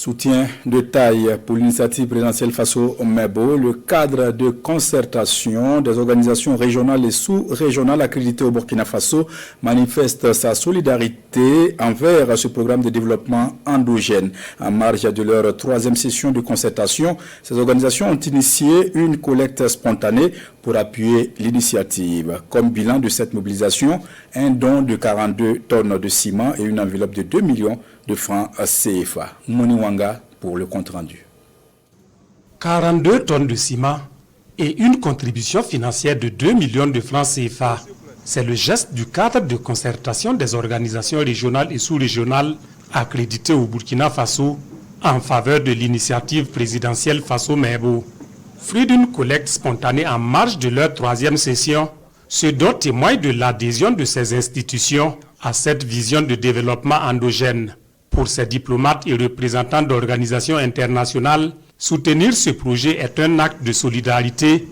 Soutien de taille pour l'initiative présidentielle Faso Mebo, le cadre de concertation des organisations régionales et sous-régionales accréditées au Burkina Faso manifeste sa solidarité envers ce programme de développement endogène. En marge de leur troisième session de concertation, ces organisations ont initié une collecte spontanée pour appuyer l'initiative. Comme bilan de cette mobilisation, un don de 42 tonnes de ciment et une enveloppe de 2 millions de francs CFA. Moni Wanga pour le compte-rendu. 42 tonnes de ciment et une contribution financière de 2 millions de francs CFA. C'est le geste du cadre de concertation des organisations régionales et sous-régionales accréditées au Burkina Faso en faveur de l'initiative présidentielle Faso Mebo. Fruit d'une collecte spontanée en marge de leur troisième session, ce don témoigne de l'adhésion de ces institutions à cette vision de développement endogène. Pour ces diplomates et représentants d'organisations internationales, soutenir ce projet est un acte de solidarité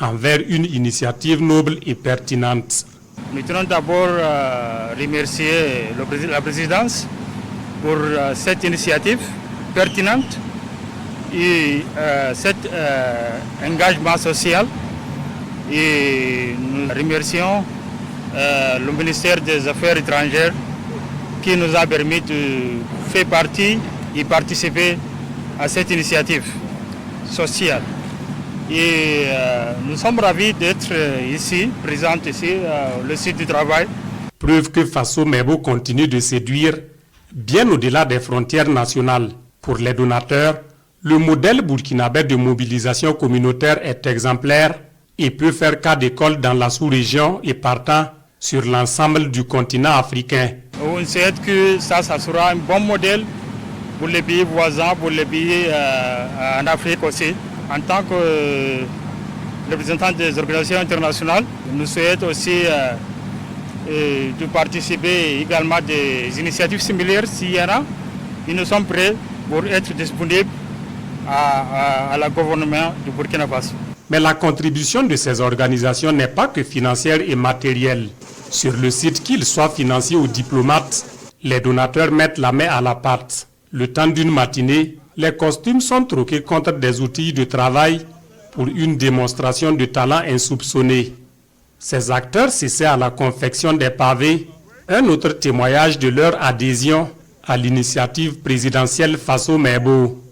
envers une initiative noble et pertinente. Nous tenons d'abord à remercier la présidence pour cette initiative pertinente et cet engagement social. Et nous remercions le ministère des Affaires étrangères qui nous a permis de faire partie et participer à cette initiative sociale. Et nous sommes ravis d'être ici, présents ici, le site du travail. Preuve que Faso Mebo continue de séduire bien au-delà des frontières nationales. Pour les donateurs, le modèle burkinabé de mobilisation communautaire est exemplaire et peut faire cas d'école dans la sous-région et partant sur l'ensemble du continent africain. On sait que ça sera un bon modèle pour les pays voisins, pour les pays en Afrique aussi. En tant que représentant des organisations internationales, nous souhaitons aussi de participer également à des initiatives similaires s'il y en a. Et nous sommes prêts pour être disponibles à la gouvernement du Burkina Faso. Mais la contribution de ces organisations n'est pas que financière et matérielle. Sur le site, qu'ils soient financiers ou diplomates, les donateurs mettent la main à la pâte. Le temps d'une matinée, les costumes sont troqués contre des outils de travail pour une démonstration de talent insoupçonné. Ces acteurs s'essaient à la confection des pavés, un autre témoignage de leur adhésion à l'initiative présidentielle Faso Mebo.